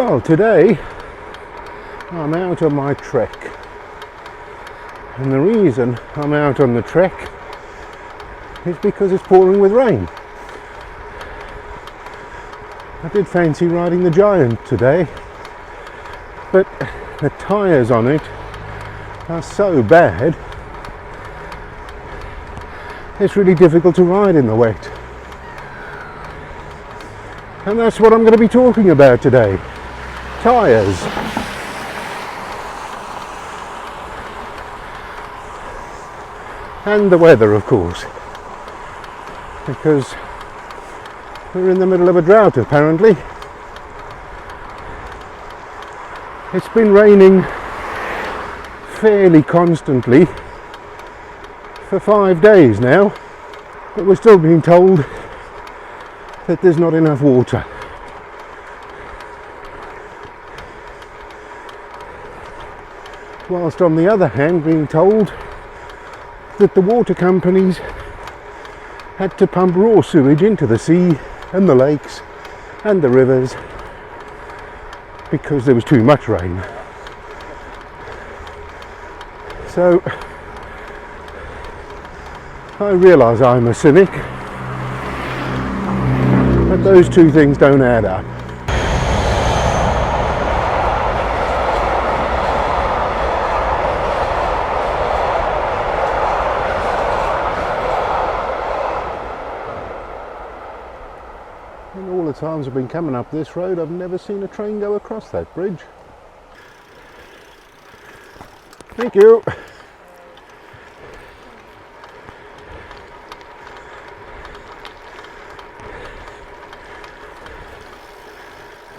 Well, today I'm out on my trek, and the reason I'm out on the trek is because it's pouring with rain. I did fancy riding the Giant today, but the tyres on it are so bad it's really difficult to ride in the wet. And that's what I'm going to be talking about today. Tyres. And the weather, of course. Because we're in the middle of a drought, apparently. It's been raining fairly constantly for 5 days now, but we're still being told that there's not enough water. Whilst on the other hand being told that the water companies had to pump raw sewage into the sea and the lakes and the rivers because there was too much rain. So I realise I'm a cynic, but those two things don't add up. In all the times I've been coming up this road, I've never seen a train go across that bridge. Thank you.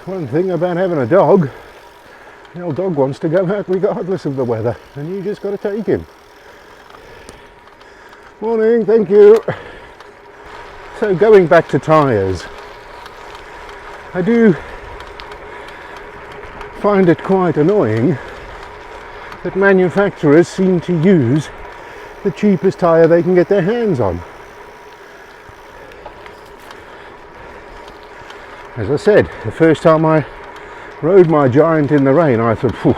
One thing about having a dog, the old dog wants to go out regardless of the weather, and you just got to take him. Morning, thank you. So going back to tyres, I do find it quite annoying that manufacturers seem to use the cheapest tyre they can get their hands on. As I said, the first time I rode my Giant in the rain, I thought, phew,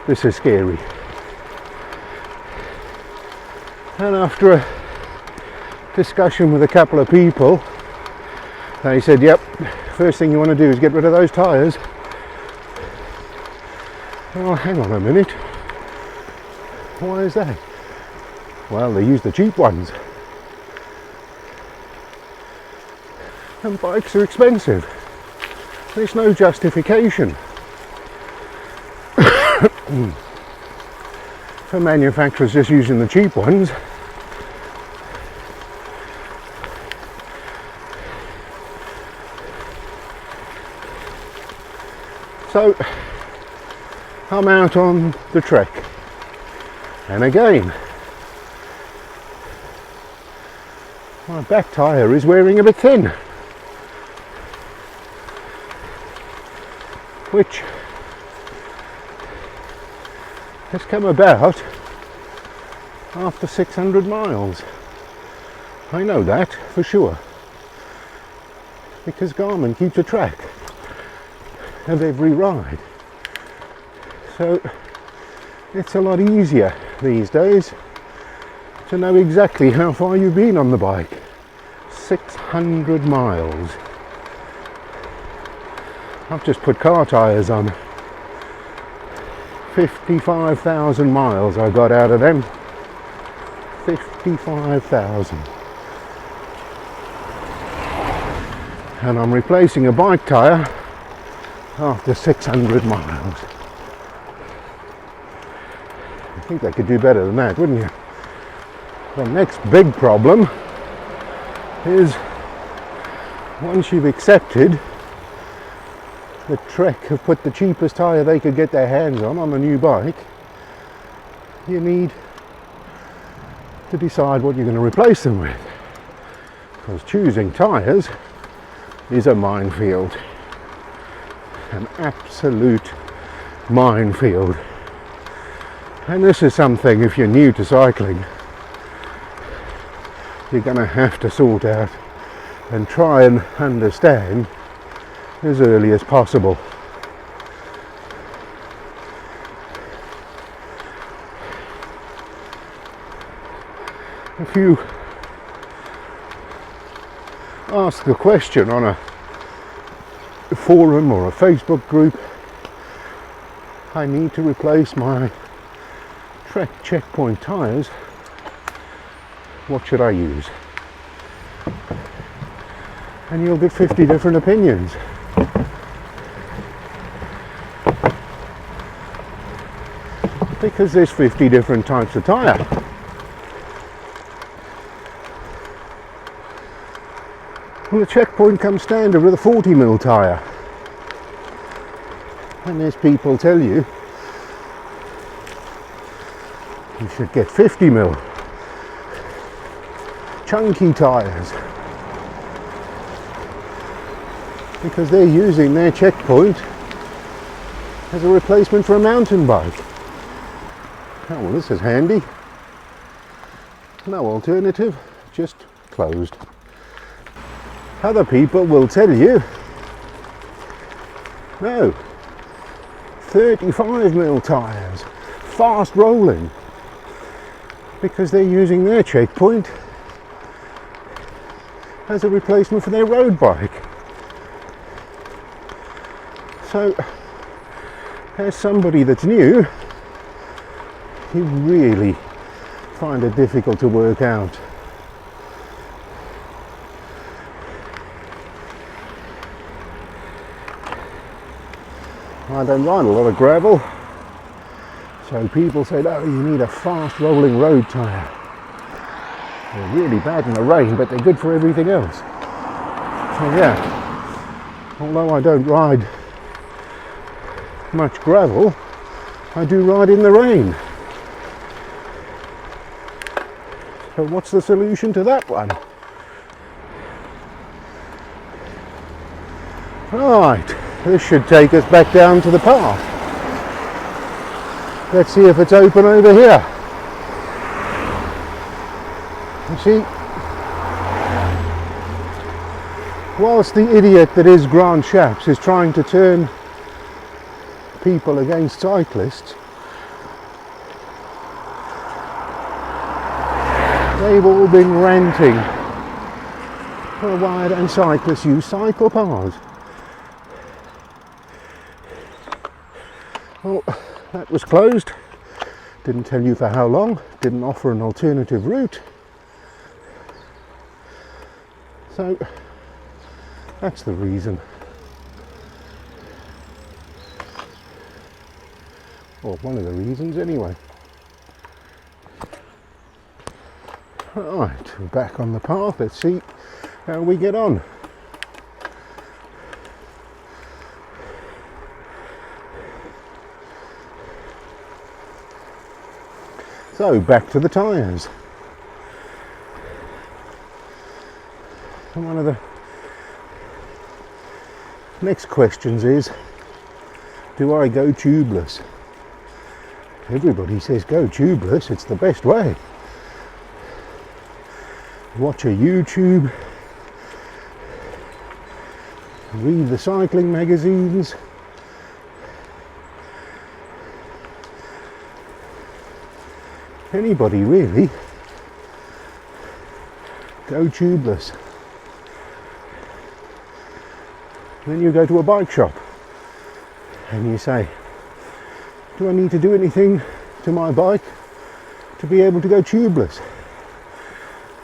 this is scary. And after a discussion with a couple of people, they said, yep, first thing you want to do is get rid of those tyres. Oh, hang on a minute. Why is that? Well, they use the cheap ones. And bikes are expensive. There's no justification for manufacturers just using the cheap ones. So I'm out on the trek, and again my back tyre is wearing a bit thin, which has come about after 600 miles. I know that for sure, because Garmin keeps a track of every ride. So it's a lot easier these days to know exactly how far you've been on the bike. 600 miles. I've just put car tyres on. 55,000 miles I got out of them. 55,000. And I'm replacing a bike tyre after 600 miles. I think they could do better than that, wouldn't you? The next big problem is, once you've accepted that Trek have put the cheapest tyre they could get their hands on a new bike, you need to decide what you're going to replace them with. Because choosing tyres is a minefield. An absolute minefield. And this is something, if you're new to cycling, you're going to have to sort out and try and understand as early as possible. if you ask the question on a forum or a Facebook group, I need to replace my Trek Checkpoint tyres, what should I use? And you'll get 50 different opinions. Because there's 50 different types of tyre. Well, the Checkpoint comes standard with a 40mm tyre. And there's people tell you you should get 50mm chunky tyres, because they're using their Checkpoint as a replacement for a mountain bike. Oh, well, this is handy. No alternative, just closed. Other people will tell you, no, 35mm tyres, fast rolling, because they're using their Checkpoint as a replacement for their road bike. So, as somebody that's new, you really find it difficult to work out. I don't ride a lot of gravel, so people said, oh, you need a fast rolling road tyre. They're really bad in the rain, but they're good for everything else. So yeah, although I don't ride much gravel, I do ride in the rain. So what's the solution to that one? Right, this should take us back down to the path. Let's see if it's open over here. You see, whilst the idiot that is Grant Shapps is trying to turn people against cyclists, they've all been ranting for a while, and cyclists use cycle paths. Well, that was closed. Didn't tell you for how long. Didn't offer an alternative route. So that's the reason. Or one of the reasons anyway. Right, we're back on the path. Let's see how we get on. So back to the tyres. And one of the next questions is, do I go tubeless? Everybody says go tubeless, it's the best way. Watch a YouTube, read the cycling magazines, anybody really, go tubeless. Then you go to a bike shop and you say, do I need to do anything to my bike to be able to go tubeless?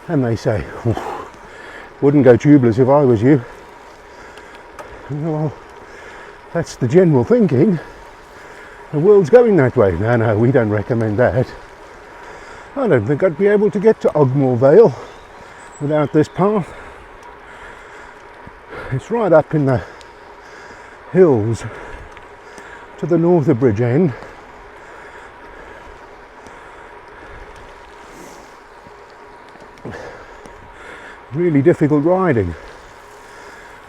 And they say, wouldn't go tubeless if I was you. Well, that's the general thinking. The world's going that way. No, we don't recommend that. I don't think I'd be able to get to Ogmore Vale without this path. It's right up in the hills to the north of Bridgend. Really difficult riding.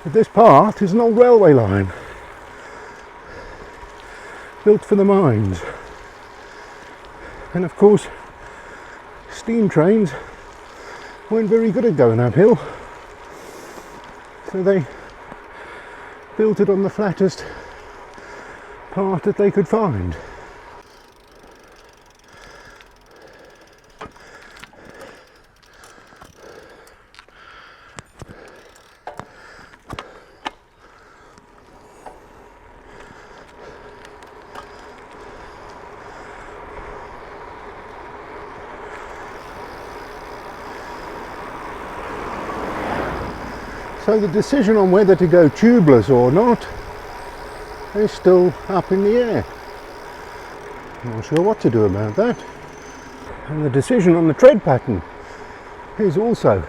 But this path is an old railway line built for the mines. And of course, steam trains weren't very good at going uphill, so they built it on the flattest part that they could find. So the decision on whether to go tubeless or not is still up in the air. I'm not sure what to do about that. And the decision on the tread pattern is also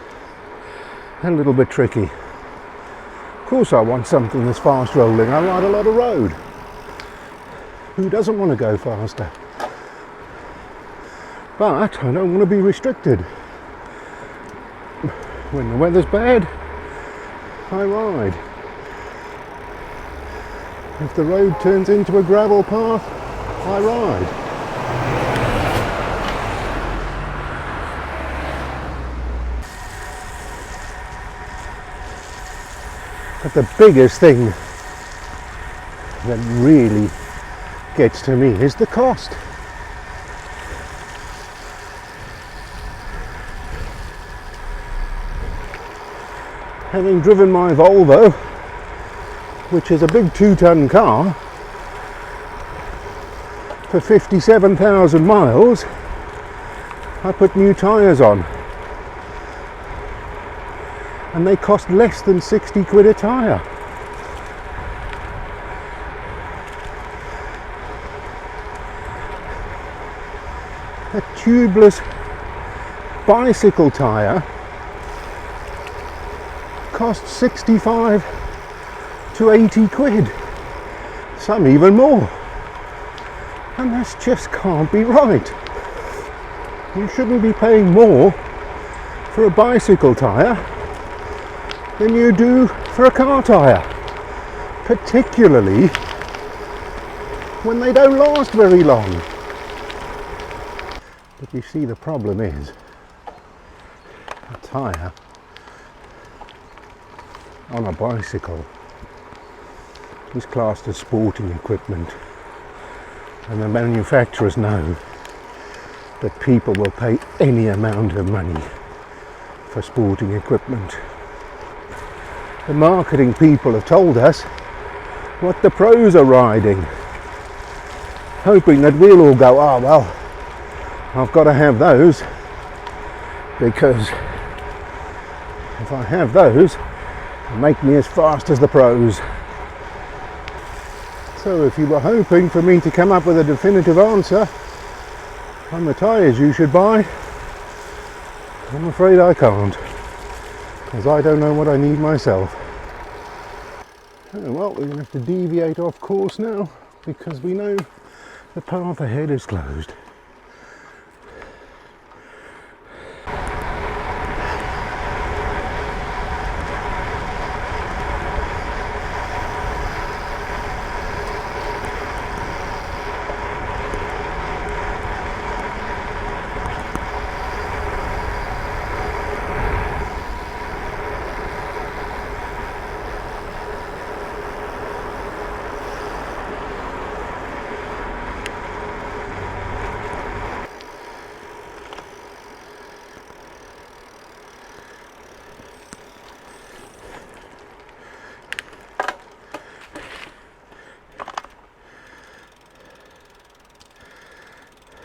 a little bit tricky. Of course I want something that's fast rolling. I ride a lot of road. Who doesn't want to go faster? But I don't want to be restricted. When the weather's bad, I ride. If the road turns into a gravel path, I ride. But the biggest thing that really gets to me is the cost. Having driven my Volvo, which is a big 2-ton car, for 57,000 miles, I put new tyres on. And they cost less than 60 quid a tyre. A tubeless bicycle tyre costs 65 to 80 quid, some even more, and that just can't be right. You shouldn't be paying more for a bicycle tyre than you do for a car tyre, particularly when they don't last very long. But you see, the problem is a tyre on a bicycle is classed as sporting equipment, and the manufacturers know that people will pay any amount of money for sporting equipment. The marketing people have told us what the pros are riding, hoping that we'll all go, oh well, I've got to have those, because if I have those, it'll make me as fast as the pros. So if you were hoping for me to come up with a definitive answer on the tyres you should buy, I'm afraid I can't, because I don't know what I need myself. Oh, well, we're going to have to deviate off course now, because we know the path ahead is closed.